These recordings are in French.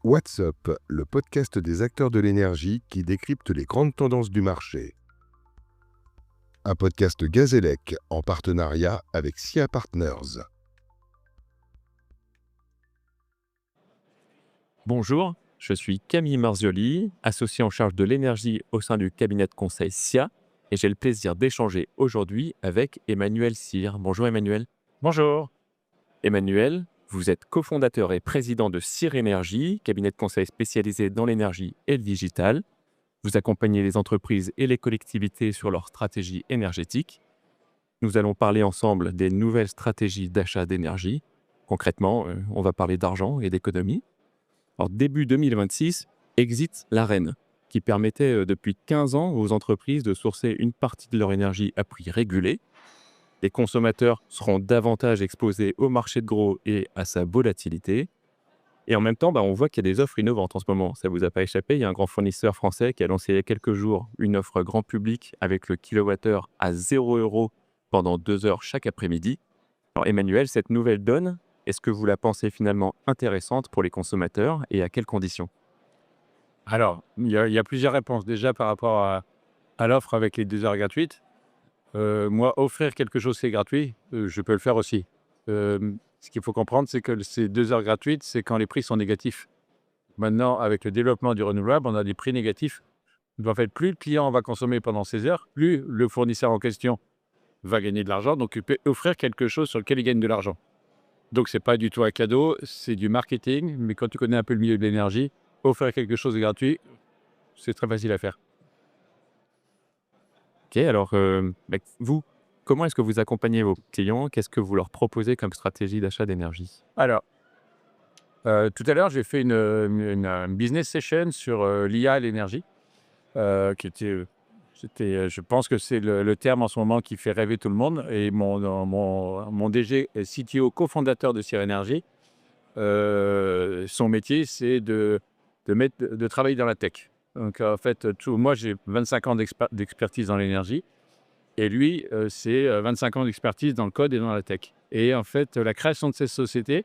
What's Up, le podcast des acteurs de l'énergie qui décrypte les grandes tendances du marché. Un podcast Gazélec en partenariat avec SIA Partners. Bonjour, je suis Camille Marzioli, associé en charge de l'énergie au sein du cabinet de conseil SIA, et j'ai le plaisir d'échanger aujourd'hui avec Emmanuel Cyr. Bonjour Emmanuel. Bonjour. Emmanuel, vous êtes cofondateur et président de Cyr Énergie, cabinet de conseil spécialisé dans l'énergie et le digital. Vous accompagnez les entreprises et les collectivités sur leur stratégie énergétique. Nous allons parler ensemble des nouvelles stratégies d'achat d'énergie. Concrètement, on va parler d'argent et d'économie. Alors, début 2026, exit l'Arenh, qui permettait depuis 15 ans aux entreprises de sourcer une partie de leur énergie à prix régulé. Les consommateurs seront davantage exposés au marché de gros et à sa volatilité. Et en même temps, on voit qu'il y a des offres innovantes en ce moment. Ça ne vous a pas échappé, il y a un grand fournisseur français qui a lancé il y a quelques jours une offre grand public avec le kilowattheure à 0 € pendant 2 heures chaque après-midi. Alors Emmanuel, cette nouvelle donne, est-ce que vous la pensez finalement intéressante pour les consommateurs et à quelles conditions? Alors, il y a plusieurs réponses. Déjà, par rapport à l'offre avec les 2 heures gratuites, moi, offrir quelque chose qui est gratuit, je peux le faire aussi. Ce qu'il faut comprendre, c'est que ces 2 heures gratuites, c'est quand les prix sont négatifs. Maintenant, avec le développement du renouvelable, on a des prix négatifs. Donc, en fait, plus le client va consommer pendant ces heures, plus le fournisseur en question va gagner de l'argent. Donc, il peut offrir quelque chose sur lequel il gagne de l'argent. Donc, c'est pas du tout un cadeau, c'est du marketing. Mais quand tu connais un peu le milieu de l'énergie, offrir quelque chose de gratuit, c'est très facile à faire. Ok, alors vous, comment est-ce que vous accompagnez vos clients? Qu'est-ce que vous leur proposez comme stratégie d'achat d'énergie? Alors, tout à l'heure, j'ai fait une business session sur, l'IA et l'énergie, qui était, je pense que c'est le terme en ce moment qui fait rêver tout le monde et mon DG et CTO cofondateur de Cyr Énergie, son métier, c'est de travailler dans la tech. Donc en fait, moi, j'ai 25 ans d'expertise dans l'énergie et lui, c'est, 25 ans d'expertise dans le code et dans la tech et en fait, la création de cette société,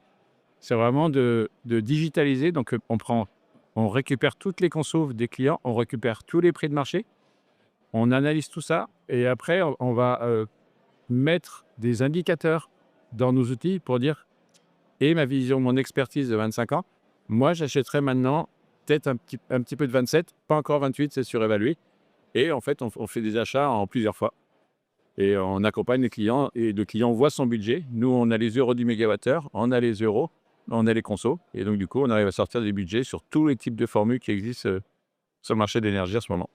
c'est vraiment de digitaliser. Donc, on récupère toutes les consos des clients, on récupère tous les prix de marché, on analyse tout ça et après on va, mettre des indicateurs dans nos outils pour dire: «Et ma vision, mon expertise de 25 ans, moi j'achèterais maintenant peut-être un petit peu de 27, pas encore 28, c'est surévalué» et en fait, on fait des achats en plusieurs fois et on accompagne les clients et le client voit son budget. Nous, on a les euros du mégawattheure, on a les euros, on a les consos et donc du coup, on arrive à sortir des budgets sur tous les types de formules qui existent, sur le marché de l'énergie en ce moment.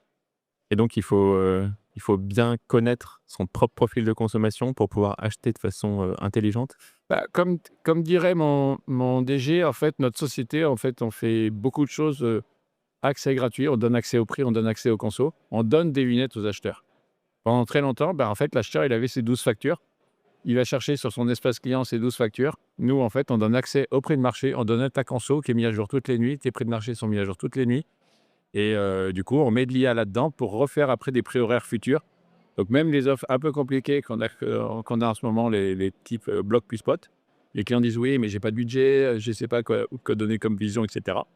Et donc il faut bien connaître son propre profil de consommation pour pouvoir acheter de façon intelligente? Bah, comme dirait mon DG, en fait, notre société, en fait, on fait beaucoup de choses, accès gratuit, on donne accès au prix, on donne accès aux consos, on donne des lunettes aux acheteurs. Pendant très longtemps, en fait, l'acheteur, il avait ses 12 factures. Il va chercher sur son espace client ses 12 factures. Nous, en fait, on donne accès au prix de marché, on donne ta conso qui est mis à jour toutes les nuits, tes prix de marché sont mis à jour toutes les nuits et du coup, on met de l'IA là-dedans pour refaire après des prix horaires futurs. Donc même les offres un peu compliquées qu'on a en ce moment, les types, bloc plus spot, les clients disent: «Oui, mais j'ai pas de budget, je sais pas quoi donner comme vision» et cetera.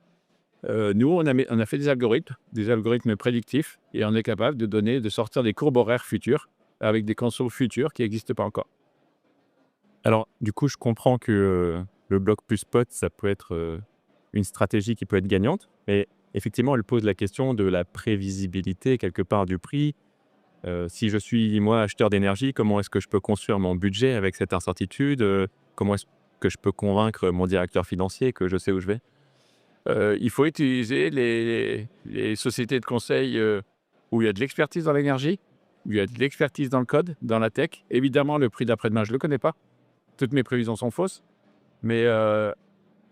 Nous, on a fait des algorithmes prédictifs et on est capable de sortir des courbes horaires futures avec des consos futurs qui n'existent pas encore. Alors du coup, je comprends que le bloc plus spot, ça peut être une stratégie qui peut être gagnante, mais effectivement, elle pose la question de la prévisibilité quelque part du prix. Si je suis, moi, acheteur d'énergie, comment est-ce que je peux construire mon budget avec cette incertitude? Comment est-ce que je peux convaincre mon directeur financier que je sais où je vais? Il faut utiliser les sociétés de conseil, où il y a de l'expertise dans l'énergie, où il y a de l'expertise dans le code, dans la tech. Évidemment, le prix d'après-demain, je ne le connais pas. Toutes mes prévisions sont fausses, mais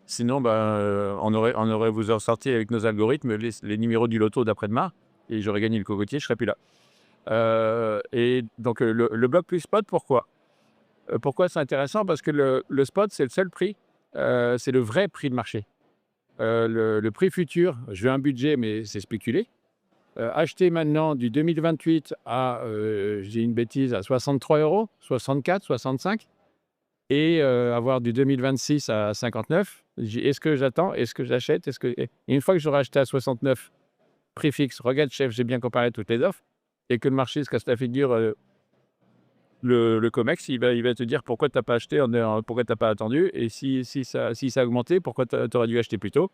sinon, on aurait vous sorti avec nos algorithmes les numéros du loto d'après-demain et j'aurais gagné le cocotier, je ne serais plus là. Et donc le bloc plus spot, pourquoi? Pourquoi c'est intéressant? Parce que le spot, c'est le seul prix, c'est le vrai prix de marché. Le prix futur, je veux un budget, mais c'est spéculé. Acheter maintenant du 2028 à, je dis une bêtise, à 63 €, 64, 65, et avoir du 2026 à 59. Est-ce que j'attends? Est-ce que j'achète? Et une fois que j'aurai acheté à 69, prix fixe, regarde chef, j'ai bien comparé toutes les offres, et que le marché se casse la figure, le COMEX, il va te dire pourquoi tu n'as pas acheté, pourquoi tu n'as pas attendu, et si ça a augmenté, pourquoi tu aurais dû acheter plus tôt.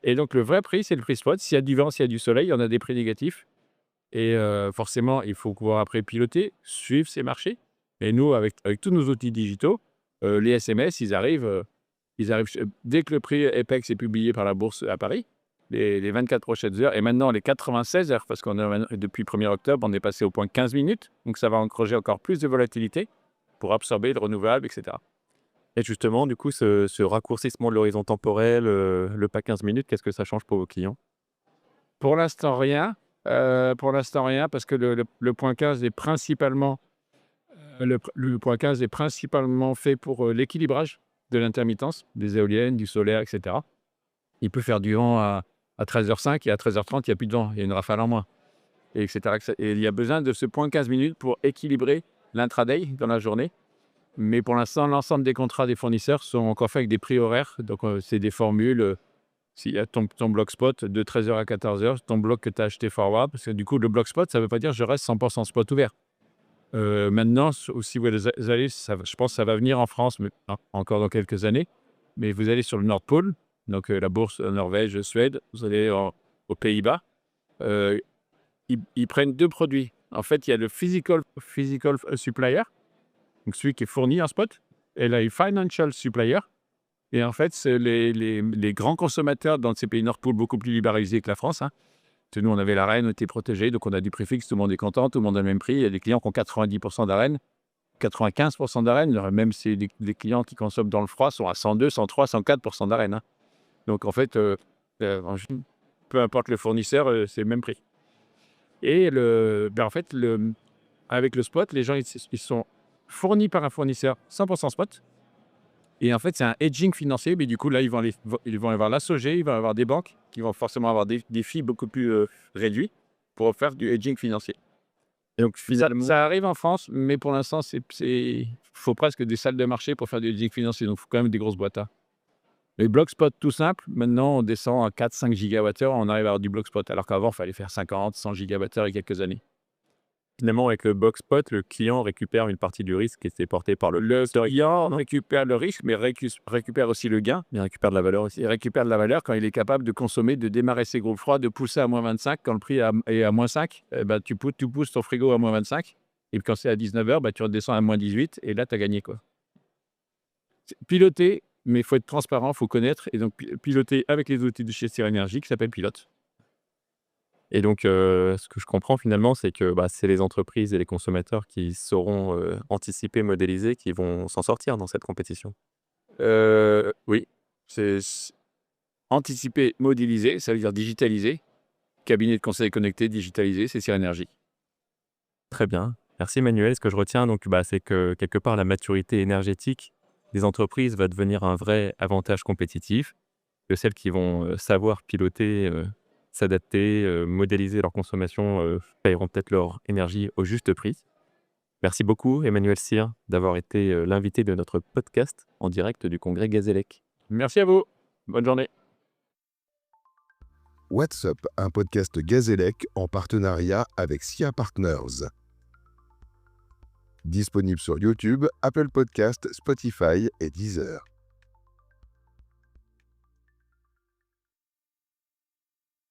Et donc le vrai prix, c'est le prix spot. S'il y a du vent, s'il y a du soleil, on a des prix négatifs. Et forcément, il faut pouvoir après piloter, suivre ces marchés. Et nous, avec tous nos outils digitaux, les SMS, ils arrivent dès que le prix EPEX est publié par la bourse à Paris, les 24 prochaines heures, et maintenant les 96 heures, parce depuis 1er octobre, on est passé au point 15 minutes, donc ça va encourager encore plus de volatilité pour absorber le renouvelable, etc. Et justement, du coup, ce raccourcissement de l'horizon temporel, le pas 15 minutes, qu'est-ce que ça change pour vos clients? Pour l'instant, rien. Parce que le point 15 est principalement, le point 15 est principalement fait pour l'équilibrage de l'intermittence, des éoliennes, du solaire, etc. Il peut faire du vent à 13h05 et à 13h30, il n'y a plus de vent, il y a une rafale en moins, et etc. Et il y a besoin de ce point 15 minutes pour équilibrer l'intraday dans la journée. Mais pour l'instant, l'ensemble des contrats des fournisseurs sont encore faits avec des prix horaires. Donc, c'est des formules. S'il y a ton bloc spot de 13h à 14h, ton bloc que tu as acheté forward, parce que du coup, le bloc spot, ça ne veut pas dire je reste 100% spot ouvert. Maintenant, si vous allez, je pense que ça va venir en France, mais encore dans quelques années. Mais vous allez sur le Nord Pole, donc la bourse Norvège, Suède, vous allez aux Pays-Bas. Ils prennent deux produits. En fait, il y a le physical supplier, donc celui qui est fourni en spot, et là, le financial supplier. Et en fait, c'est les grands consommateurs dans ces pays Nord Pole beaucoup plus libéralisés que la France. Nous, on avait l'AREN, on était protégés, donc on a du prix fixe, tout le monde est content, tout le monde a le même prix. Il y a des clients qui ont 90% d'AREN, 95% d'AREN, même si les clients qui consomment dans le froid sont à 102, 103, 104% d'AREN. Donc en fait, peu importe le fournisseur, c'est le même prix. Et en fait, avec le spot, les gens ils sont fournis par un fournisseur 100% spot. Et en fait, c'est un hedging financier, mais du coup, là, ils vont avoir la SOG, ils vont avoir des banques qui vont forcément avoir des fees beaucoup plus réduits pour faire du hedging financier. Et donc, finalement, Ça arrive en France, mais pour l'instant, il faut presque des salles de marché pour faire du hedging financier, donc il faut quand même des grosses boîtes. Les blocs spot tout simple, maintenant, on descend à 4-5 gigawattheures, on arrive à avoir du bloc spot, alors qu'avant, il fallait faire 50, 100 gigawattheures il y a quelques années. finalement, avec le box spot, le client récupère une partie du risque qui était porté par Le client récupère le risque, mais récupère aussi le gain. Il récupère de la valeur aussi. Il récupère de la valeur quand il est capable de consommer, de démarrer ses groupes froids, de pousser à moins 25. Quand le prix est à moins 5, tu pousses ton frigo à moins 25. Et quand c'est à 19h, tu redescends à moins 18. Et là, tu as gagné, quoi. C'est piloter, mais il faut être transparent, il faut connaître. Et donc, piloter avec les outils de chez Cyr Energy qui s'appellent Pilote. Et donc, ce que je comprends finalement, c'est que c'est les entreprises et les consommateurs qui sauront anticiper, modéliser, qui vont s'en sortir dans cette compétition. Oui, c'est anticiper, modéliser, ça veut dire digitaliser. Cabinet de conseil connecté, digitalisé, c'est Cyr Energy. Très bien. Merci Emmanuel. Ce que je retiens, donc, c'est que quelque part, la maturité énergétique des entreprises va devenir un vrai avantage compétitif, que celles qui vont savoir piloter, s'adapter, modéliser leur consommation, paieront peut-être leur énergie au juste prix. Merci beaucoup Emmanuel Cyr d'avoir été l'invité de notre podcast en direct du congrès Gazélec. Merci à vous. Bonne journée. What's Up, un podcast Gazélec en partenariat avec SIA Partners. Disponible sur YouTube, Apple Podcasts, Spotify et Deezer.